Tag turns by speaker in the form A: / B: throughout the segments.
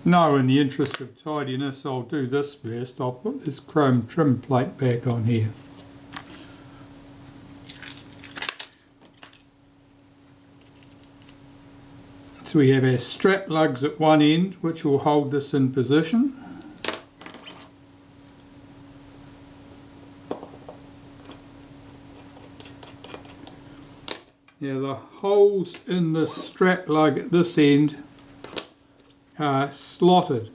A: No, in the interest of tidiness, I'll do this first. I'll put this chrome trim plate back on here. So we have our strap lugs at one end, which will hold this in position. Now the holes in the strap lug at this end are slotted.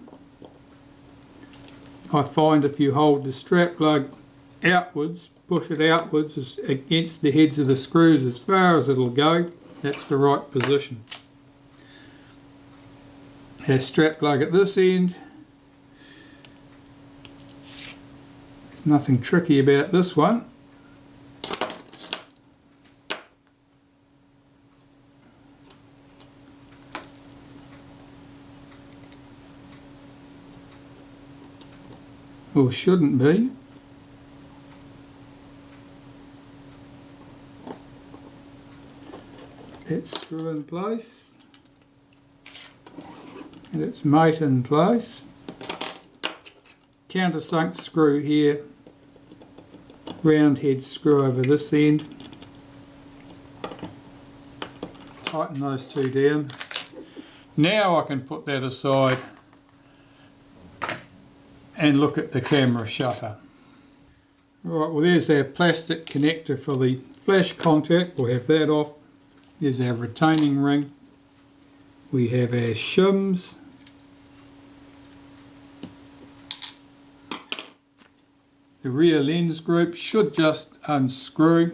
A: I find if you hold the strap lug outwards, push it outwards against the heads of the screws as far as it'll go, that's the right position. Our strap lug at this end, there's nothing tricky about this one. Or shouldn't be. That screw in place. And its mate in place. Countersunk screw here. Round head screw over this end. Tighten those two down. Now I can put that aside and look at the camera shutter. Right, well there's our plastic connector for the flash contact. We'll have that off. There's our retaining ring. We have our shims. The rear lens group should just unscrew.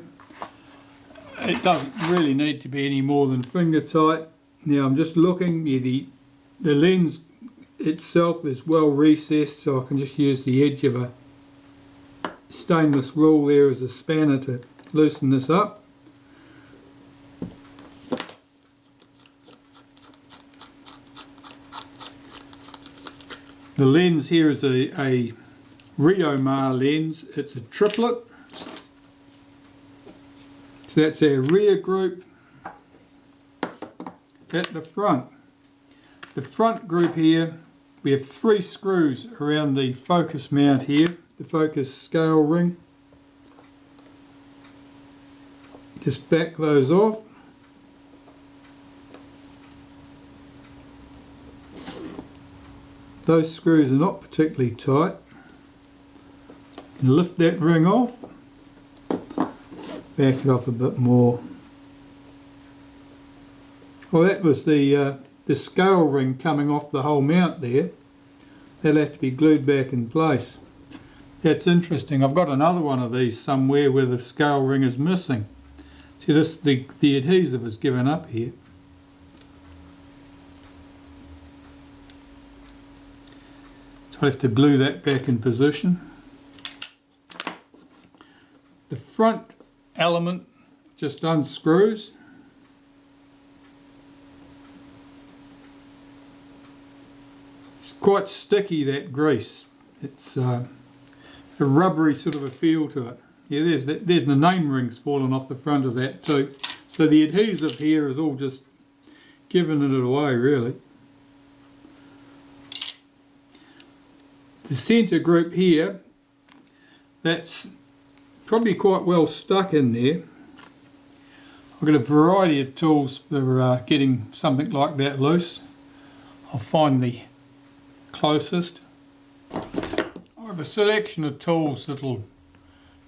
A: It doesn't really need to be any more than finger tight. Now I'm just looking, the lens itself is well recessed, so I can just use the edge of a stainless rule there as a spanner to loosen this up. The lens here is a Riomar lens. It's a triplet. So that's our rear group. At the front. The front group here, we have 3 screws around the focus mount here, the focus scale ring. Just back those off. Those screws are not particularly tight. Lift that ring off, back it off a bit more. Well, that was the scale ring coming off the whole mount there. That'll have to be glued back in place. That's interesting. I've got another one of these somewhere where the scale ring is missing. See, the adhesive is given up here. So I have to glue that back in position. The front element just unscrews. It's quite sticky, that grease. It's a rubbery sort of a feel to it. Yeah, there's the name rings falling off the front of that too. So the adhesive here is all just giving it away really. The centre group here, that's probably quite well stuck in there. I've got a variety of tools for getting something like that loose. I'll find the closest. I have a selection of tools that'll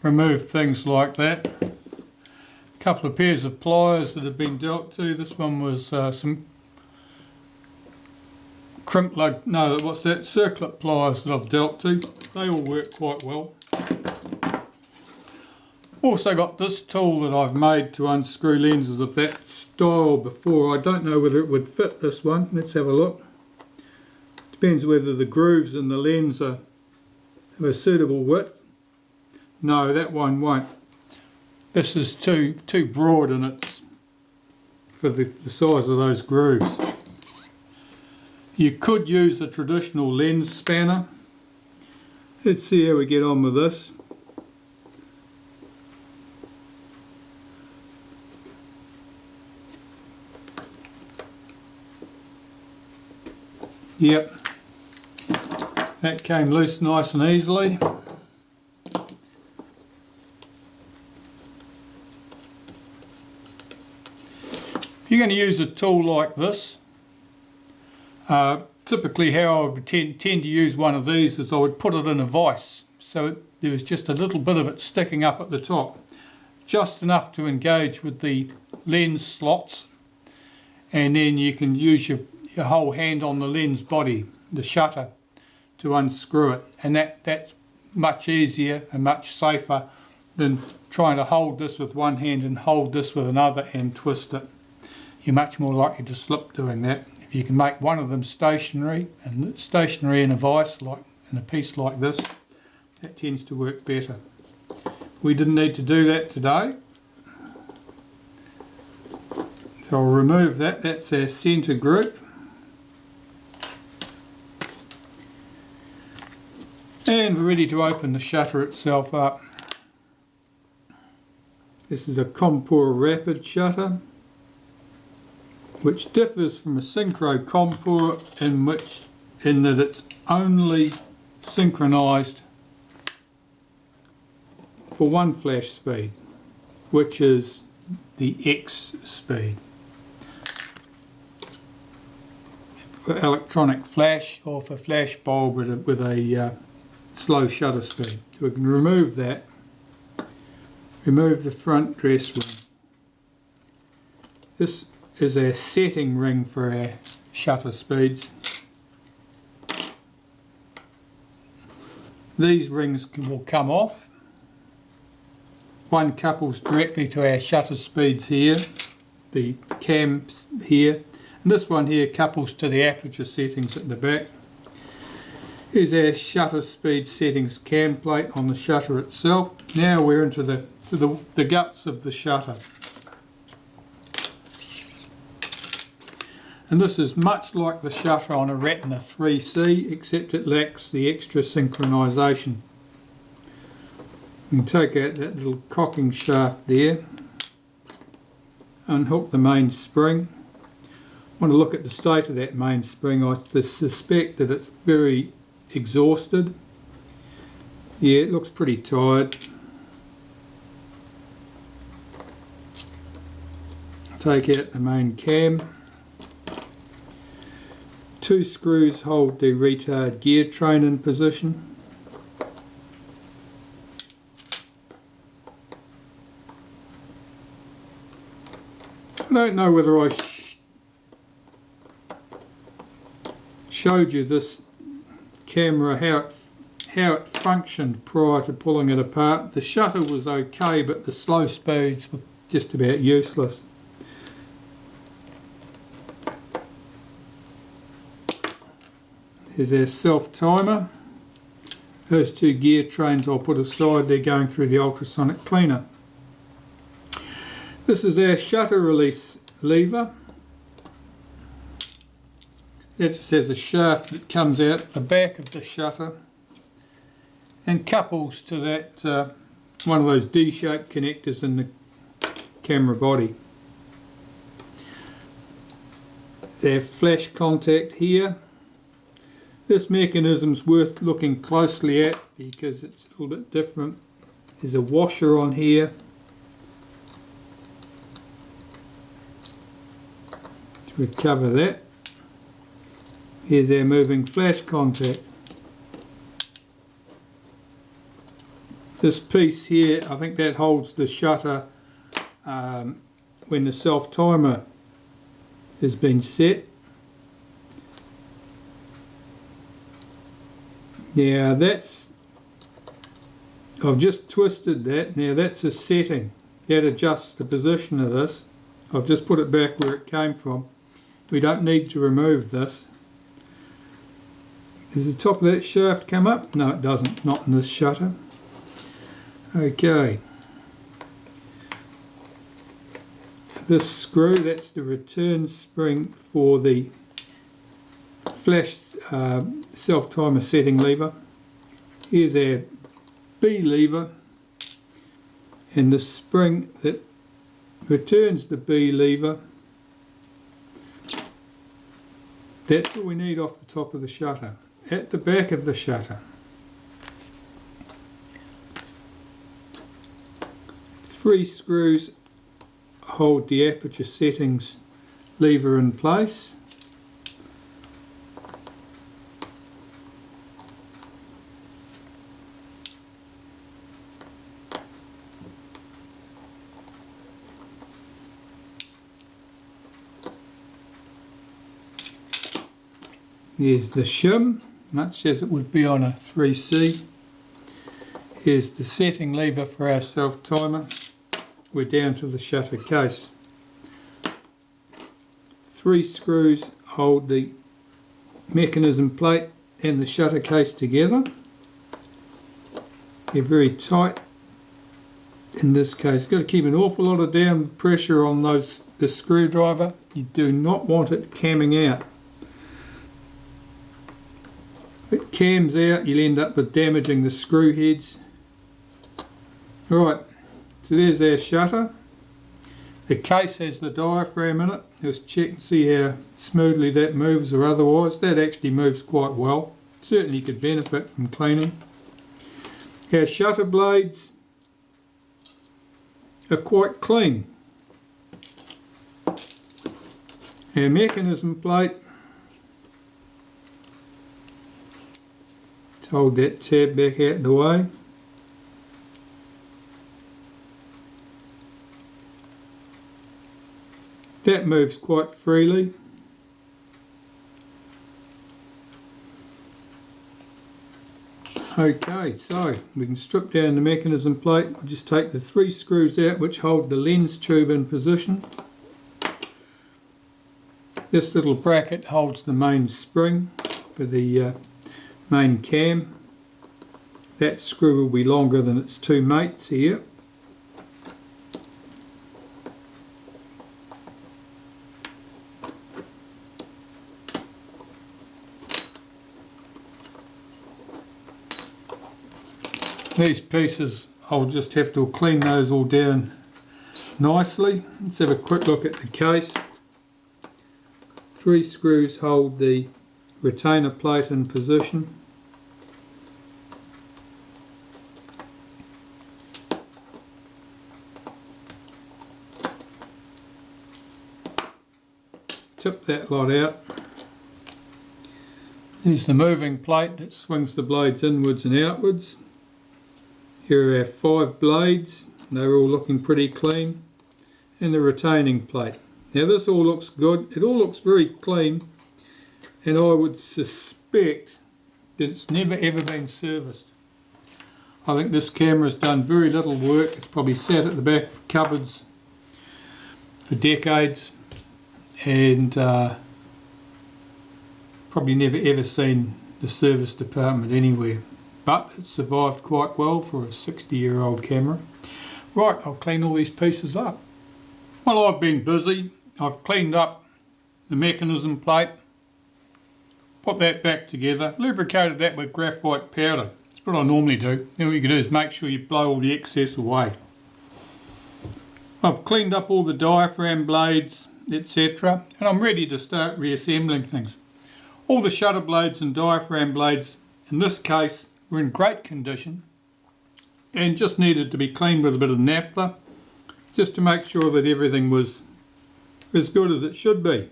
A: remove things like that. A couple of pairs of pliers that have been dealt to. This one was some crimp lug, no, what's that? Circlip pliers that I've dealt to. They all work quite well. Also got this tool that I've made to unscrew lenses of that style before. I don't know whether it would fit this one. Let's have a look. Depends whether the grooves in the lens have a suitable width. No, that one won't. This is too broad and it's for the size of those grooves. You could use a traditional lens spanner. Let's see how we get on with this. Yep, That came loose nice and easily. If you're going to use a tool like this, typically how I would tend to use one of these is I would put it in a vise, so there was just a little bit of it sticking up at the top, just enough to engage with the lens slots, and then you can use your whole hand on the lens body, the shutter, to unscrew it, and that's much easier and much safer than trying to hold this with one hand and hold this with another and twist it. You're much more likely to slip doing that. If you can make one of them stationary, and stationary in a vise, like in a piece like this, that tends to work better. We didn't need to do that today, so I'll remove that. That's our centre group. And we're ready to open the shutter itself up. This is a Compur rapid shutter, which differs from a synchro Compur in that it's only synchronized for one flash speed, which is the X speed. For electronic flash, or for flash bulb with a slow shutter speed. So we can remove that. Remove the front dress ring. This is our setting ring for our shutter speeds. These rings will come off. One couples directly to our shutter speeds here, the cam here, and this one here couples to the aperture settings at the back. Here's our shutter speed settings cam plate on the shutter itself. Now we're into the guts of the shutter. And this is much like the shutter on a Retina 3C, except it lacks the extra synchronisation. You can take out that little cocking shaft there, unhook the main spring. I want to look at the state of that main spring. I suspect that it's very exhausted. Yeah, it looks pretty tired. Take out the main cam. 2 screws hold the retard gear train in position. I don't know whether I showed you this camera how it functioned prior to pulling it apart. The shutter was okay, but the slow speeds were just about useless. There's our self-timer. Those 2 gear trains I'll put aside, they're going through the ultrasonic cleaner. This is our shutter release lever. That just has a shaft that comes out the back of the shutter and couples to that one of those D-shaped connectors in the camera body. There's flash contact here. This mechanism's worth looking closely at because it's a little bit different. There's a washer on here. So we cover that. Here's our moving flash contact. This piece here, I think that holds the shutter when the self-timer has been set. Now I've just twisted that. Now that's a setting. That adjusts the position of this. I've just put it back where it came from. We don't need to remove this. Does the top of that shaft come up? No, it doesn't, not in this shutter. Okay. This screw, that's the return spring for the flash self-timer setting lever. Here's our B lever, and the spring that returns the B lever. That's what we need off the top of the shutter. at the back of the shutter. Three screws hold the aperture settings lever in place. Here's the shim, much as it would be on a 3C. Here's the setting lever for our self-timer. We're down to the shutter case. Three screws hold the mechanism plate and the shutter case together. They're very tight in this case. Got to keep an awful lot of down pressure on the screwdriver. You do not want it camming out. If it cams out, you'll end up with damaging the screw heads. Right, so there's our shutter. The case has the diaphragm in it. Just check and see how smoothly that moves or otherwise. That actually moves quite well. Certainly could benefit from cleaning. Our shutter blades are quite clean. Our mechanism plate, let's hold that tab back out of the way. That moves quite freely. Okay, so we can strip down the mechanism plate. I'll just take the three screws out which hold the lens tube in position. This little bracket holds the main spring for the main cam. That screw will be longer than its two mates here. These pieces, I'll just have to clean those all down nicely. Let's have a quick look at the case. Three screws hold the retainer plate in position. Tip that lot out. Here's the moving plate that swings the blades inwards and outwards. Here are our 5 blades, they're all looking pretty clean, and the retaining plate. Now this all looks good, it all looks very clean, and I would suspect that it's never ever been serviced. I think this camera's done very little work. It's probably sat at the back of cupboards for decades, and probably never ever seen the service department anywhere. But it survived quite well for a 60-year-old camera. Right, I'll clean all these pieces up. Well, I've been busy. I've cleaned up the mechanism plate, put that back together, lubricated that with graphite powder. That's what I normally do. Then what you can do is make sure you blow all the excess away. I've cleaned up all the diaphragm blades, etc. and I'm ready to start reassembling things. All the shutter blades and diaphragm blades, in this case, were in great condition and just needed to be cleaned with a bit of naphtha just to make sure that everything was as good as it should be.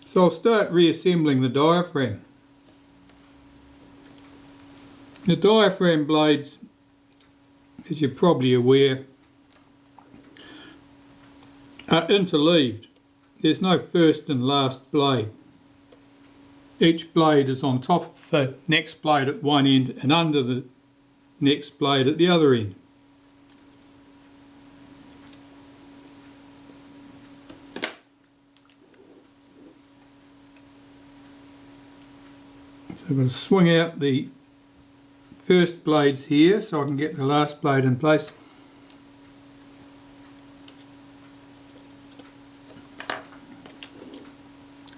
A: So I'll start reassembling the diaphragm. The diaphragm blades, as you're probably aware, are interleaved. There's no first and last blade. Each blade is on top of the next blade at one end and under the next blade at the other end. So I'm going to swing out the first blades here so I can get the last blade in place.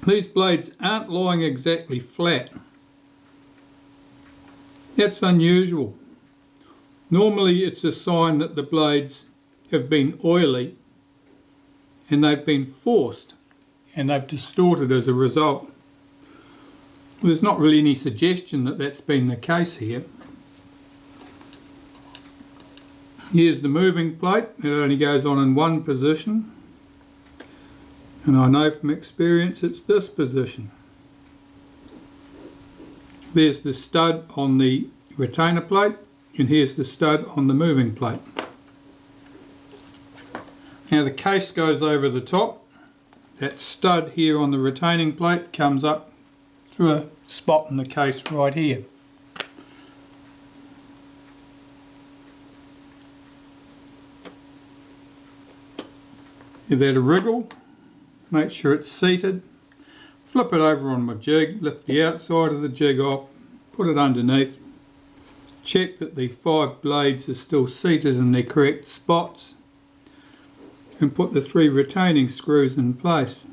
A: These blades aren't lying exactly flat. That's unusual. Normally it's a sign that the blades have been oily and they've been forced and they've distorted as a result. There's not really any suggestion that that's been the case here. Here's the moving plate. It only goes on in one position, and I know from experience it's this position. There's the stud on the retainer plate, and here's the stud on the moving plate. Now the case goes over the top. That stud here on the retaining plate comes up through a spot in the case right here. Give that a wriggle, make sure it's seated, flip it over on my jig, lift the outside of the jig off, put it underneath, check that the 5 blades are still seated in their correct spots, and put the 3 retaining screws in place.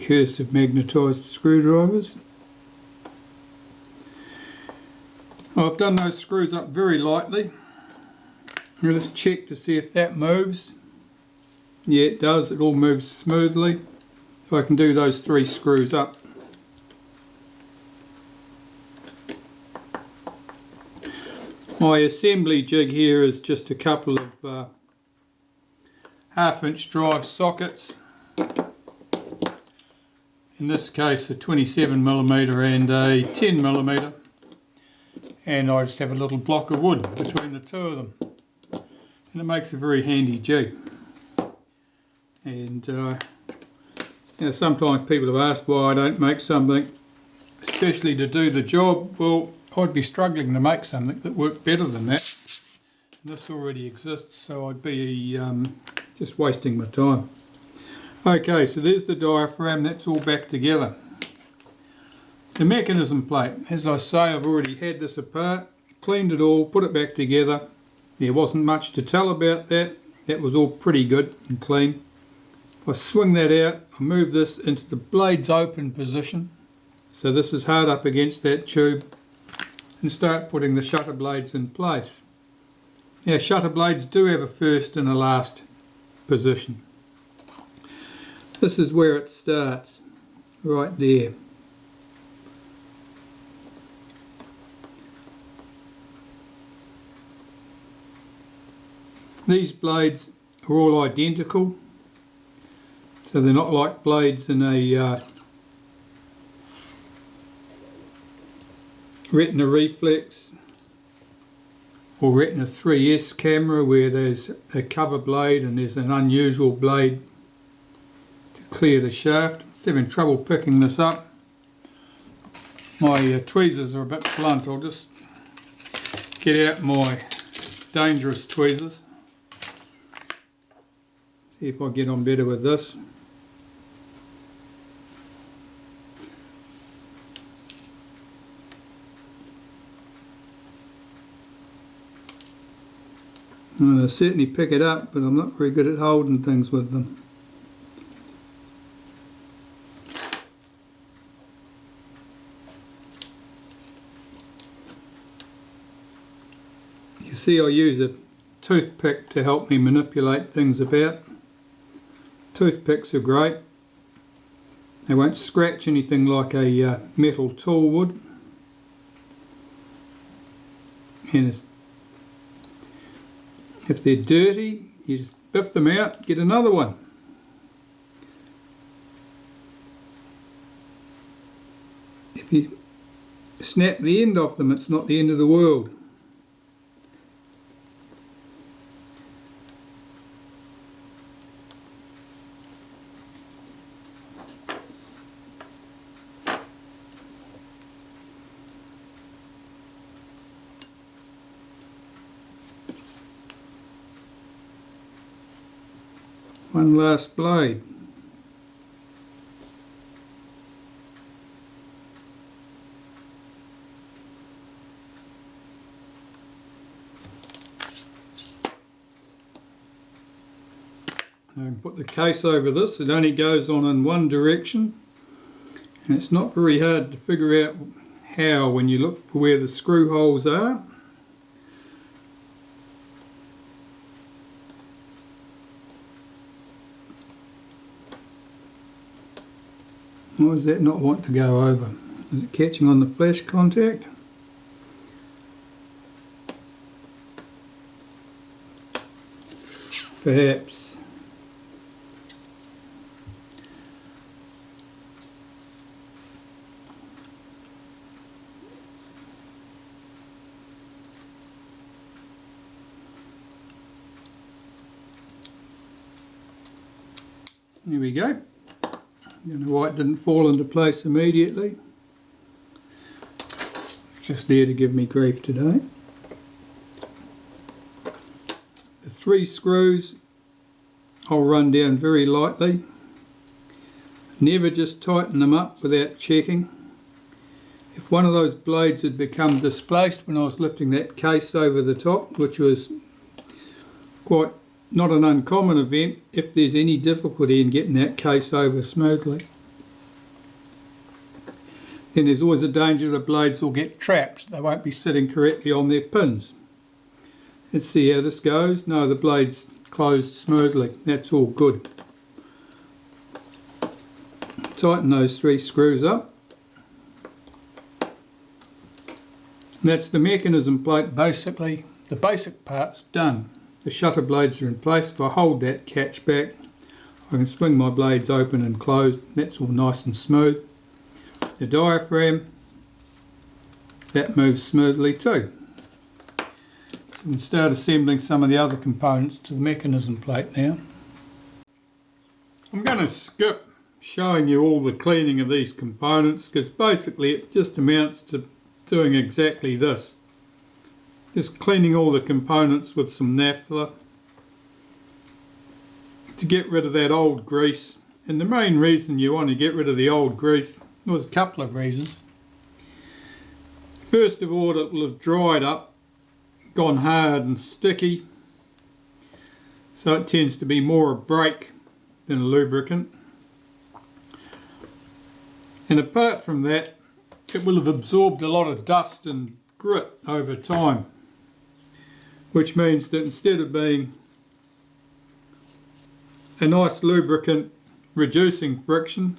A: Cursive magnetised screwdrivers. I've done those screws up very lightly. Now let's check to see if that moves. Yeah, it does. It all moves smoothly. So I can do those 3 screws up. My assembly jig here is just a couple of 1/2 inch drive sockets. In this case a 27mm and a 10mm, and I just have a little block of wood between the 2 of them, and it makes a very handy jig. And you know, sometimes people have asked why I don't make something especially to do the job. Well, I'd be struggling to make something that worked better than that. And this already exists, so I'd be just wasting my time. Okay, so there's the diaphragm, that's all back together. The mechanism plate, as I say, I've already had this apart, cleaned it all, put it back together. There wasn't much to tell about that. That was all pretty good and clean. If I swing that out, I move this into the blades open position. So this is hard up against that tube, and start putting the shutter blades in place. Now shutter blades do have a first and a last position. This is where it starts, right there. These blades are all identical, so they're not like blades in a Retina Reflex or Retina 3S camera, where there's a cover blade and there's an unusual blade to clear the shaft. I'm having trouble picking this up. My tweezers are a bit blunt. I'll just get out my dangerous tweezers. See if I get on better with this. I certainly pick it up, but I'm not very good at holding things with them. You see, I use a toothpick to help me manipulate things about. Toothpicks are great. They won't scratch anything like a metal tool would. And if they're dirty, you just biff them out, get another one. If you snap the end off them, it's not the end of the world. One last blade. I can put the case over this. It only goes on in one direction, and it's not very hard to figure out how when you look for where the screw holes are. Why does that not want to go over? Is it catching on the flash contact? Perhaps. There we go. You know why it didn't fall into place immediately. Just there to give me grief today. The 3 screws I'll run down very lightly. Never just tighten them up without checking. If one of those blades had become displaced when I was lifting that case over the top, which was quite not an uncommon event if there's any difficulty in getting that case over smoothly, then there's always a danger the blades will get trapped. They won't be sitting correctly on their pins. Let's see how this goes. No, the blade's closed smoothly. That's all good. Tighten those 3 screws up. And that's the mechanism plate. Basically, the basic part's done. The shutter blades are in place. If I hold that catch back, I can swing my blades open and closed. That's all nice and smooth. The diaphragm, that moves smoothly too. So we can start assembling some of the other components to the mechanism plate now. I'm going to skip showing you all the cleaning of these components because basically it just amounts to doing exactly this. Just cleaning all the components with some naphtha to get rid of that old grease. And the main reason you want to get rid of the old grease, there's a couple of reasons. First of all, it will have dried up, gone hard and sticky, so it tends to be more a brake than a lubricant. And apart from that, it will have absorbed a lot of dust and grit over time, which means that instead of being a nice lubricant reducing friction,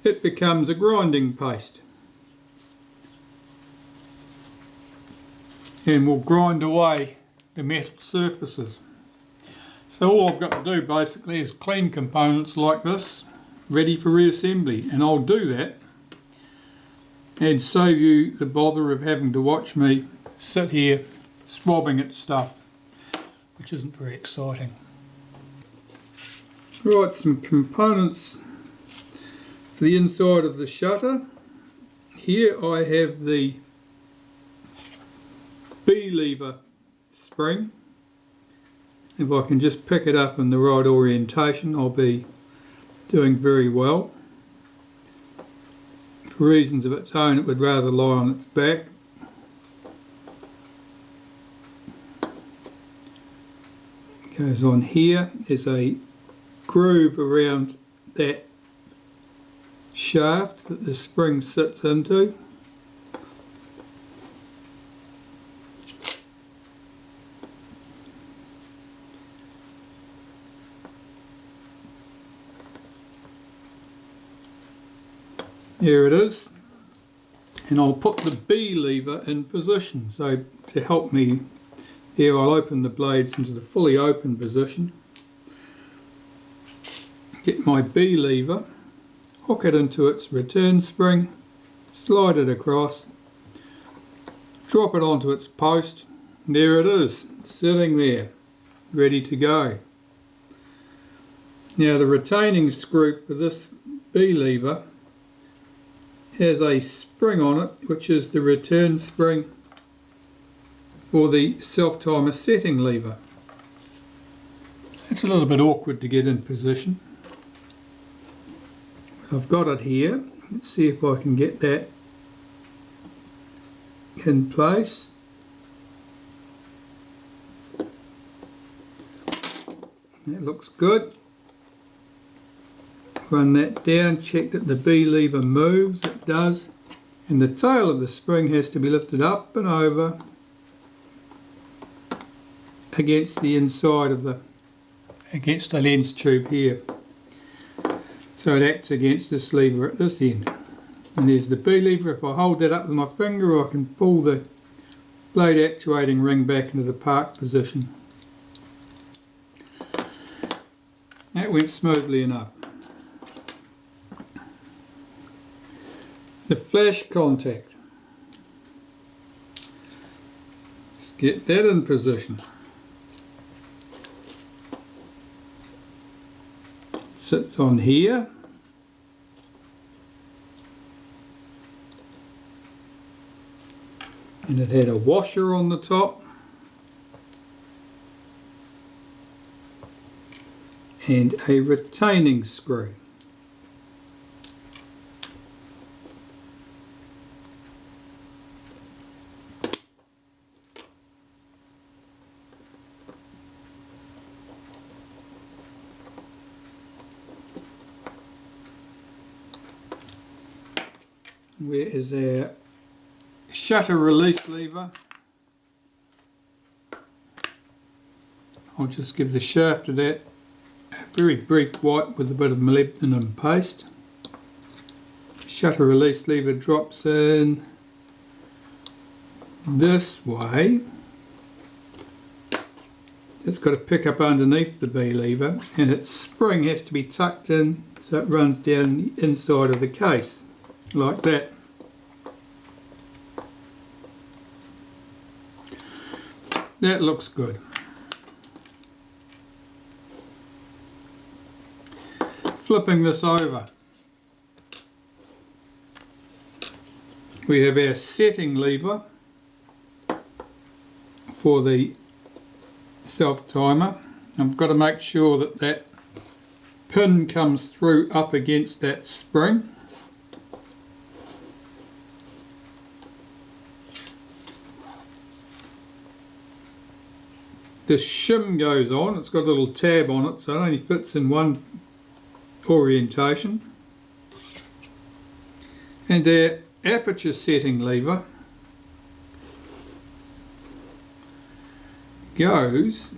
A: it becomes a grinding paste and will grind away the metal surfaces. So all I've got to do basically is clean components like this ready for reassembly, and I'll do that and save you the bother of having to watch me sit here swabbing at stuff, which isn't very exciting. Right, some components for the inside of the shutter. Here I have the B lever spring. If I can just pick it up in the right orientation, I'll be doing very well. For reasons of its own, it would rather lie on its back. Goes on here. There's a groove around that shaft that the spring sits into. There it is, and I'll put the B lever in position. So to help me there, I'll open the blades into the fully open position, get my B lever, hook it into its return spring, slide it across, drop it onto its post. There it is, sitting there, ready to go. Now the retaining screw for this B lever has a spring on it, which is the return spring for the self-timer setting lever. It's a little bit awkward to get in position. I've got it here. Let's see if I can get that in place. That looks good. Run that down, check that the B lever moves, it does. And the tail of the spring has to be lifted up and over against the inside of against the lens tube here. So it acts against this lever at this end. And there's the B lever. If I hold that up with my finger, I can pull the blade actuating ring back into the park position. That went smoothly enough. The flash contact. Let's get that in position. Sits on here. And it had a washer on the top. And a retaining screw. Where is our shutter release lever? I'll just give the shaft of that a very brief wipe with a bit of molybdenum paste. Shutter release lever drops in this way. It's got to pick up underneath the B lever, and its spring has to be tucked in so it runs down the inside of the case like that. That looks good. Flipping this over, we have our setting lever for the self timer. I've got to make sure that that pin comes through up against that spring. The shim goes on, it's got a little tab on it, so it only fits in one orientation. And our aperture setting lever goes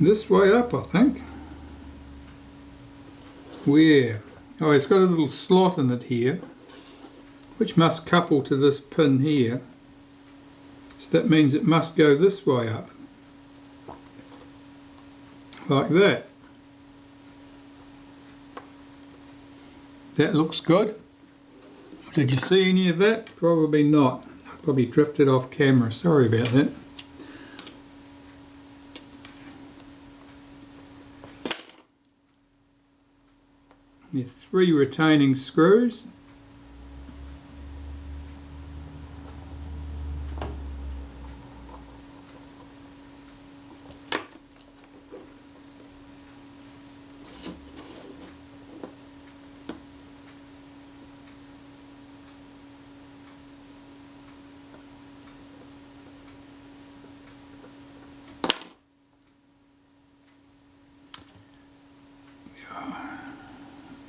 A: this way up, I think. Where? Oh, it's got a little slot in it here, which must couple to this pin here. So that means it must go this way up, like that. That looks good. Did you see any of that? Probably not. I probably drifted off camera, sorry about that. There are 3 retaining screws.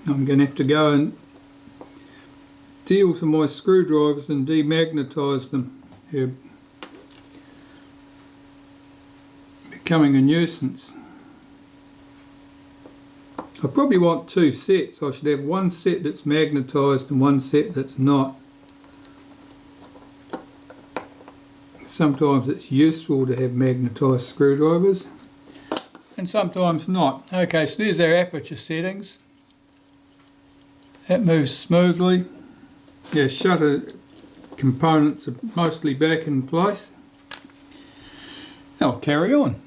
A: I'm going to have to go and deal to my screwdrivers and demagnetise them. They're becoming a nuisance. I probably want 2 sets. I should have one set that's magnetised and one set that's not. Sometimes it's useful to have magnetised screwdrivers and sometimes not. Okay, so there's our aperture settings. That moves smoothly. Yeah, shutter components are mostly back in place. I'll carry on.